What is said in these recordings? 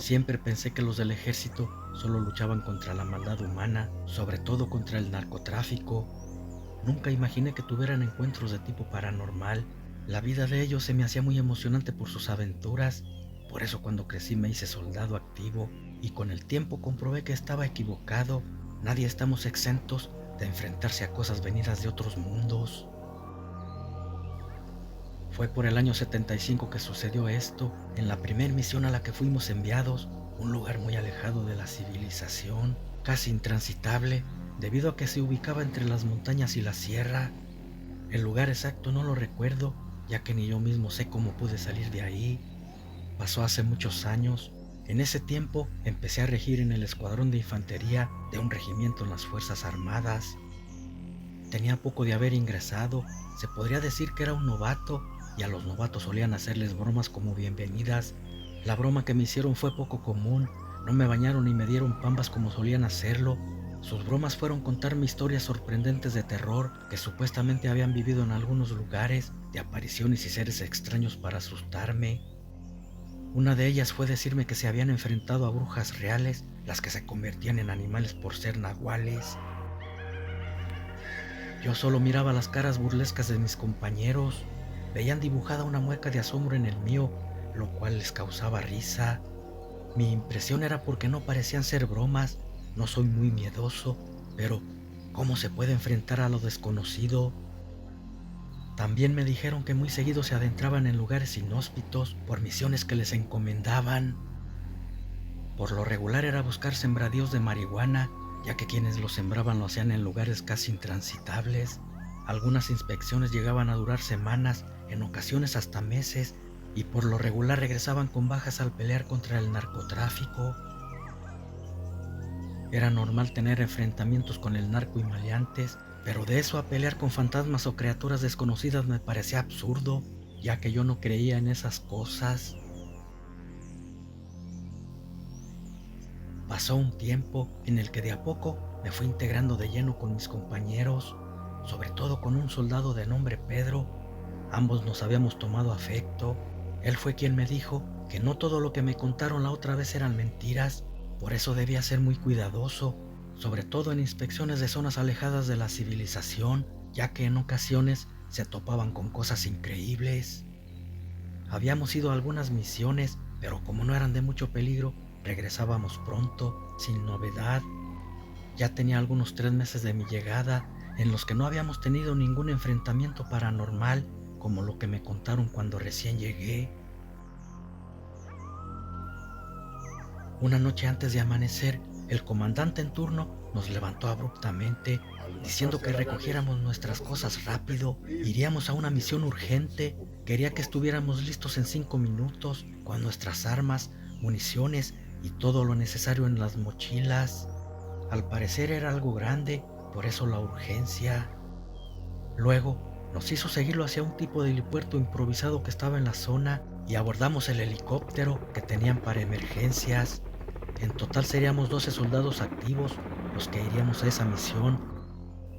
Siempre pensé que los del ejército solo luchaban contra la maldad humana, sobre todo contra el narcotráfico. Nunca imaginé que tuvieran encuentros de tipo paranormal. La vida de ellos se me hacía muy emocionante por sus aventuras. Por eso cuando crecí me hice soldado activo y con el tiempo comprobé que estaba equivocado. Nadie estamos exentos de enfrentarse a cosas venidas de otros mundos. Fue por el año 75 que sucedió esto, en la primera misión a la que fuimos enviados, un lugar muy alejado de la civilización, casi intransitable, debido a que se ubicaba entre las montañas y la sierra. El lugar exacto no lo recuerdo, ya que ni yo mismo sé cómo pude salir de ahí. Pasó hace muchos años. En ese tiempo empecé a regir en el escuadrón de infantería de un regimiento en las Fuerzas Armadas. Tenía poco de haber ingresado, se podría decir que era un novato, y a los novatos solían hacerles bromas como bienvenidas. La broma que me hicieron fue poco común, no me bañaron ni me dieron pambas como solían hacerlo. Sus bromas fueron contarme historias sorprendentes de terror que supuestamente habían vivido en algunos lugares, de apariciones y seres extraños para asustarme. Una de ellas fue decirme que se habían enfrentado a brujas reales, las que se convertían en animales por ser nahuales. Yo solo miraba las caras burlescas de mis compañeros. Veían dibujada una mueca de asombro en el mío, lo cual les causaba risa. Mi impresión era porque no parecían ser bromas. No soy muy miedoso, pero ¿cómo se puede enfrentar a lo desconocido? También me dijeron que muy seguido se adentraban en lugares inhóspitos por misiones que les encomendaban. Por lo regular era buscar sembradíos de marihuana, ya que quienes lo sembraban lo hacían en lugares casi intransitables. Algunas inspecciones llegaban a durar semanas, en ocasiones hasta meses, y por lo regular regresaban con bajas al pelear contra el narcotráfico. Era normal tener enfrentamientos con el narco y maleantes, pero de eso a pelear con fantasmas o criaturas desconocidas me parecía absurdo, ya que yo no creía en esas cosas. Pasó un tiempo en el que de a poco me fui integrando de lleno con mis compañeros, sobre todo con un soldado de nombre Pedro. Ambos nos habíamos tomado afecto. Él fue quien me dijo que no todo lo que me contaron la otra vez eran mentiras, por eso debía ser muy cuidadoso, sobre todo en inspecciones de zonas alejadas de la civilización, ya que en ocasiones se topaban con cosas increíbles. Habíamos ido a algunas misiones, pero como no eran de mucho peligro, regresábamos pronto, sin novedad. Ya tenía algunos 3 meses de mi llegada, en los que no habíamos tenido ningún enfrentamiento paranormal, como lo que me contaron cuando recién llegué. Una noche antes de amanecer, el comandante en turno nos levantó abruptamente, diciendo que recogiéramos nuestras cosas rápido. Iríamos a una misión urgente. Quería que estuviéramos listos en 5 minutos, con nuestras armas, municiones y todo lo necesario en las mochilas. Al parecer era algo grande, por eso la urgencia. Luego nos hizo seguirlo hacia un tipo de helipuerto improvisado que estaba en la zona y abordamos el helicóptero que tenían para emergencias. En total seríamos 12 soldados activos los que iríamos a esa misión.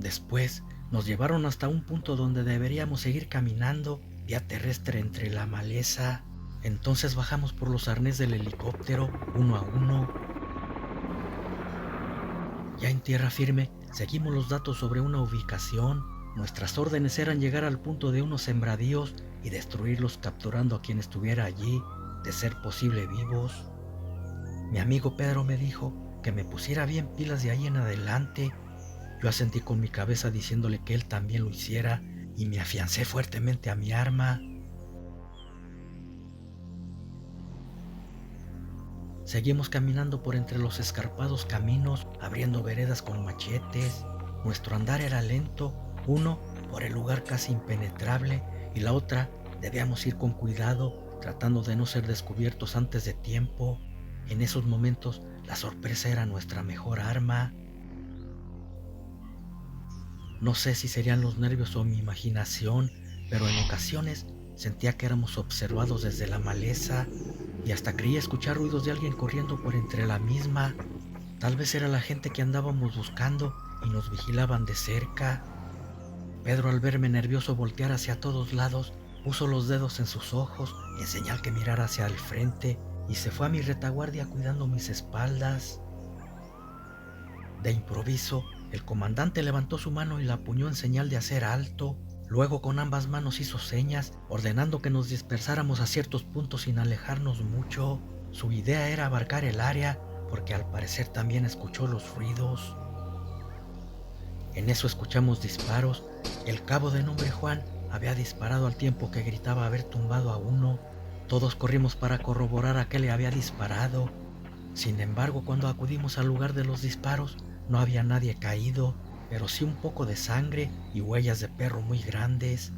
Después nos llevaron hasta un punto donde deberíamos seguir caminando vía terrestre entre la maleza. Entonces bajamos por los arnés del helicóptero uno a uno. Ya en tierra firme, seguimos los datos sobre una ubicación. Nuestras órdenes eran llegar al punto de unos sembradíos y destruirlos capturando a quien estuviera allí, de ser posible vivos. Mi amigo Pedro me dijo que me pusiera bien pilas de ahí en adelante. Yo asentí con mi cabeza diciéndole que él también lo hiciera y me afiancé fuertemente a mi arma. Seguimos caminando por entre los escarpados caminos, abriendo veredas con machetes. Nuestro andar era lento, uno por el lugar casi impenetrable y la otra debíamos ir con cuidado, tratando de no ser descubiertos antes de tiempo. En esos momentos la sorpresa era nuestra mejor arma. No sé si serían los nervios o mi imaginación, pero en ocasiones sentía que éramos observados desde la maleza y hasta creía escuchar ruidos de alguien corriendo por entre la misma. Tal vez era la gente que andábamos buscando y nos vigilaban de cerca. Pedro, al verme nervioso voltear hacia todos lados, puso los dedos en sus ojos en señal que mirara hacia el frente y se fue a mi retaguardia cuidando mis espaldas. De improviso, el comandante levantó su mano y la apuñó en señal de hacer alto. Luego con ambas manos hizo señas, ordenando que nos dispersáramos a ciertos puntos sin alejarnos mucho. Su idea era abarcar el área, porque al parecer también escuchó los ruidos. En eso escuchamos disparos. El cabo de nombre Juan había disparado al tiempo que gritaba haber tumbado a uno. Todos corrimos para corroborar a qué le había disparado. Sin embargo, cuando acudimos al lugar de los disparos, no había nadie caído, pero sí un poco de sangre y huellas de perro muy grandes.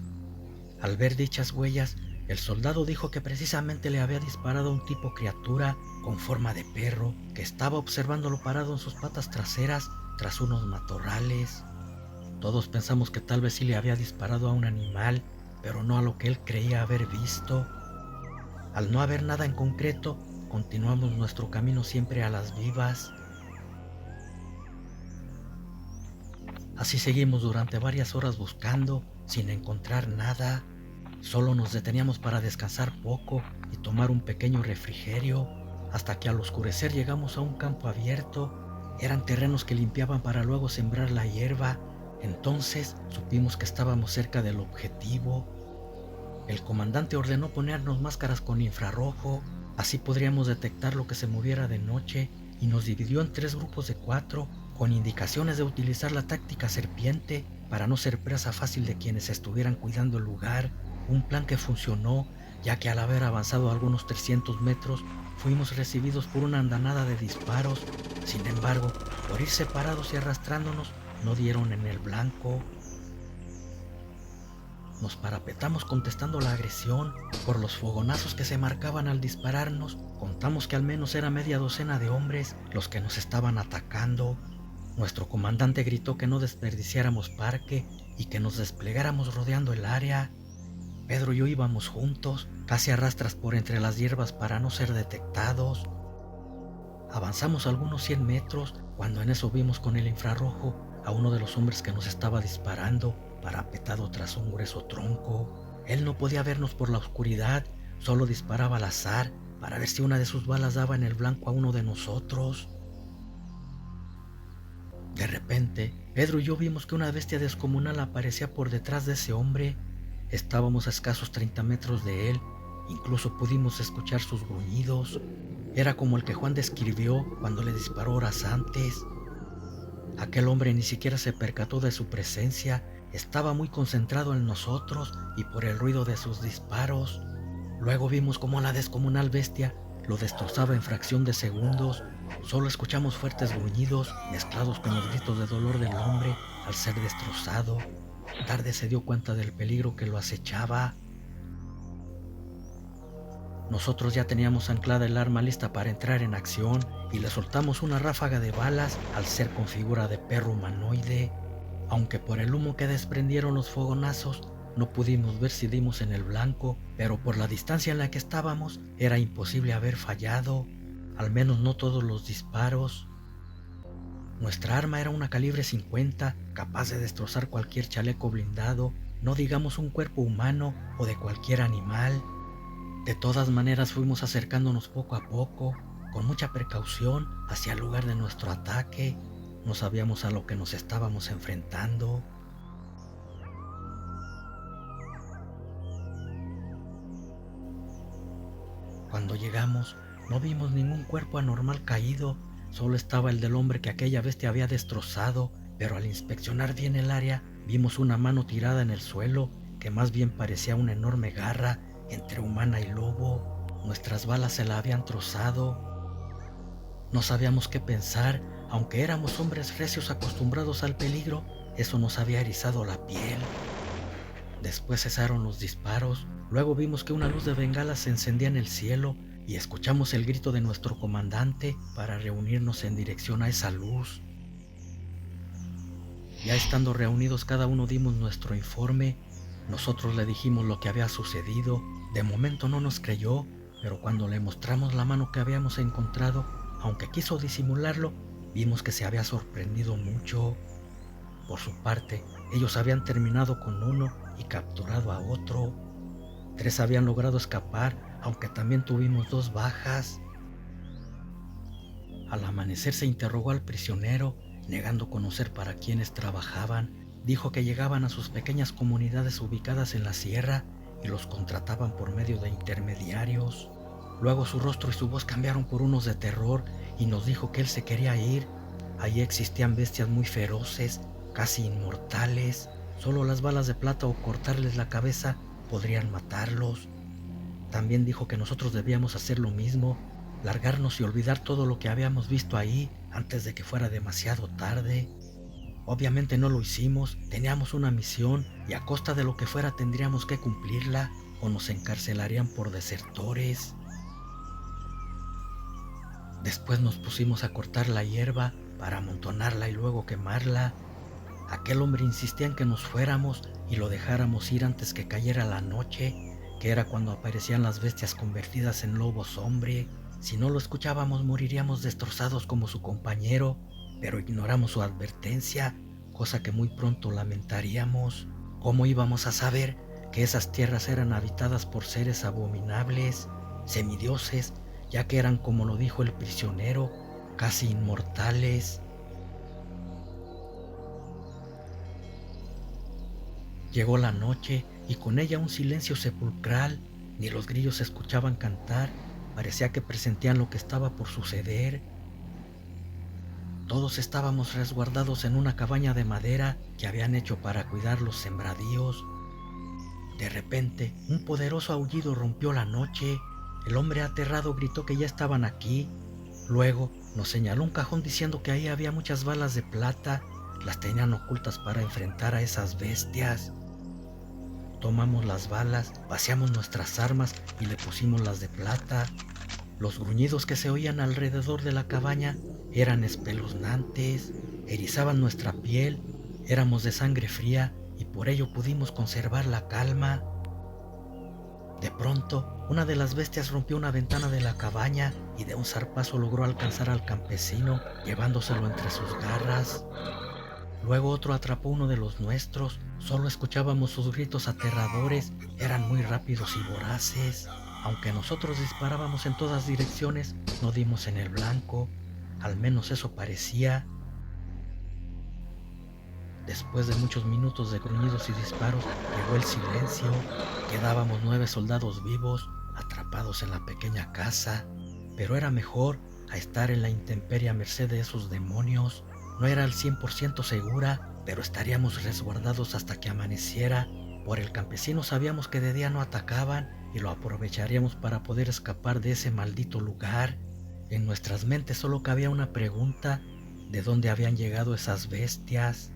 Al ver dichas huellas, el soldado dijo que precisamente le había disparado a un tipo criatura con forma de perro que estaba observándolo parado en sus patas traseras tras unos matorrales. Todos pensamos que tal vez sí le había disparado a un animal, pero no a lo que él creía haber visto. Al no haber nada en concreto, continuamos nuestro camino siempre a las vivas. Así seguimos durante varias horas buscando, sin encontrar nada. Solo nos deteníamos para descansar poco y tomar un pequeño refrigerio, hasta que al oscurecer llegamos a un campo abierto. Eran terrenos que limpiaban para luego sembrar la hierba. Entonces supimos que estábamos cerca del objetivo. El comandante ordenó ponernos máscaras con infrarrojo, así podríamos detectar lo que se moviera de noche, y nos dividió en 3 grupos de 4, con indicaciones de utilizar la táctica serpiente para no ser presa fácil de quienes estuvieran cuidando el lugar. Un plan que funcionó, ya que al haber avanzado algunos 300 metros, fuimos recibidos por una andanada de disparos. Sin embargo, por ir separados y arrastrándonos, no dieron en el blanco. Nos parapetamos contestando la agresión. Por los fogonazos que se marcaban al dispararnos, contamos que al menos era media docena de hombres los que nos estaban atacando. Nuestro comandante gritó que no desperdiciáramos parque y que nos desplegáramos rodeando el área. Pedro y yo íbamos juntos, casi a rastras por entre las hierbas para no ser detectados. Avanzamos algunos 100 metros cuando en eso vimos con el infrarrojo a uno de los hombres que nos estaba disparando, parapetado tras un grueso tronco. Él no podía vernos por la oscuridad, solo disparaba al azar para ver si una de sus balas daba en el blanco a uno de nosotros. De repente, Pedro y yo vimos que una bestia descomunal aparecía por detrás de ese hombre. Estábamos a escasos 30 metros de él, incluso pudimos escuchar sus gruñidos. Era como el que Juan describió cuando le disparó horas antes. Aquel hombre ni siquiera se percató de su presencia, estaba muy concentrado en nosotros y por el ruido de sus disparos. Luego vimos cómo la descomunal bestia lo destrozaba en fracción de segundos. Solo escuchamos fuertes gruñidos mezclados con los gritos de dolor del hombre al ser destrozado. Tarde se dio cuenta del peligro que lo acechaba. Nosotros ya teníamos anclada el arma lista para entrar en acción y le soltamos una ráfaga de balas al ser con figura de perro humanoide. Aunque por el humo que desprendieron los fogonazos no pudimos ver si dimos en el blanco, pero por la distancia en la que estábamos era imposible haber fallado, al menos no todos los disparos. Nuestra arma era una calibre 50, capaz de destrozar cualquier chaleco blindado, no digamos un cuerpo humano o de cualquier animal. De todas maneras fuimos acercándonos poco a poco, con mucha precaución, hacia el lugar de nuestro ataque. No sabíamos a lo que nos estábamos enfrentando. Cuando llegamos, no vimos ningún cuerpo anormal caído, solo estaba el del hombre que aquella bestia había destrozado, pero al inspeccionar bien el área, vimos una mano tirada en el suelo, que más bien parecía una enorme garra entre humana y lobo. Nuestras balas se la habían trozado. No sabíamos qué pensar, aunque éramos hombres recios acostumbrados al peligro, eso nos había erizado la piel. Después cesaron los disparos, luego vimos que una luz de bengala se encendía en el cielo y escuchamos el grito de nuestro comandante para reunirnos en dirección a esa luz. Ya estando reunidos cada uno dimos nuestro informe. Nosotros le dijimos lo que había sucedido. De momento no nos creyó, pero cuando le mostramos la mano que habíamos encontrado, aunque quiso disimularlo, vimos que se había sorprendido mucho. Por su parte, ellos habían terminado con uno y capturado a otro. 3 habían logrado escapar, aunque también tuvimos 2 bajas. Al amanecer se interrogó al prisionero, negando conocer para quiénes trabajaban. Dijo que llegaban a sus pequeñas comunidades ubicadas en la sierra y los contrataban por medio de intermediarios. Luego su rostro y su voz cambiaron por unos de terror y nos dijo que él se quería ir. Allí existían bestias muy feroces, casi inmortales. Solo las balas de plata o cortarles la cabeza podrían matarlos. También dijo que nosotros debíamos hacer lo mismo, largarnos y olvidar todo lo que habíamos visto ahí antes de que fuera demasiado tarde. Obviamente no lo hicimos, teníamos una misión y a costa de lo que fuera tendríamos que cumplirla o nos encarcelarían por desertores. Después nos pusimos a cortar la hierba para amontonarla y luego quemarla. Aquel hombre insistía en que nos fuéramos y lo dejáramos ir antes que cayera la noche, que era cuando aparecían las bestias convertidas en lobos hombre. Si no lo escuchábamos moriríamos destrozados como su compañero, pero ignoramos su advertencia, cosa que muy pronto lamentaríamos. ¿Cómo íbamos a saber que esas tierras eran habitadas por seres abominables, semidioses, ya que eran, como lo dijo el prisionero, casi inmortales? Llegó la noche y con ella un silencio sepulcral. Ni los grillos se escuchaban cantar, parecía que presentían lo que estaba por suceder. Todos estábamos resguardados en una cabaña de madera que habían hecho para cuidar los sembradíos. De repente, un poderoso aullido rompió la noche. El hombre aterrado gritó que ya estaban aquí. Luego nos señaló un cajón diciendo que ahí había muchas balas de plata. Las tenían ocultas para enfrentar a esas bestias. Tomamos las balas, vaciamos nuestras armas y le pusimos las de plata. Los gruñidos que se oían alrededor de la cabaña eran espeluznantes, erizaban nuestra piel, éramos de sangre fría y por ello pudimos conservar la calma. De pronto, una de las bestias rompió una ventana de la cabaña y de un zarpazo logró alcanzar al campesino, llevándoselo entre sus garras. Luego otro atrapó uno de los nuestros. Solo escuchábamos sus gritos aterradores, eran muy rápidos y voraces. Aunque nosotros disparábamos en todas direcciones, no dimos en el blanco, al menos eso parecía. Después de muchos minutos de gruñidos y disparos, llegó el silencio. Quedábamos 9 soldados vivos, atrapados en la pequeña casa. Pero era mejor a estar en la intemperie a merced de esos demonios. No era al 100% segura, pero estaríamos resguardados hasta que amaneciera. Por el campesino sabíamos que de día no atacaban y lo aprovecharíamos para poder escapar de ese maldito lugar. En nuestras mentes solo cabía una pregunta: ¿de dónde habían llegado esas bestias?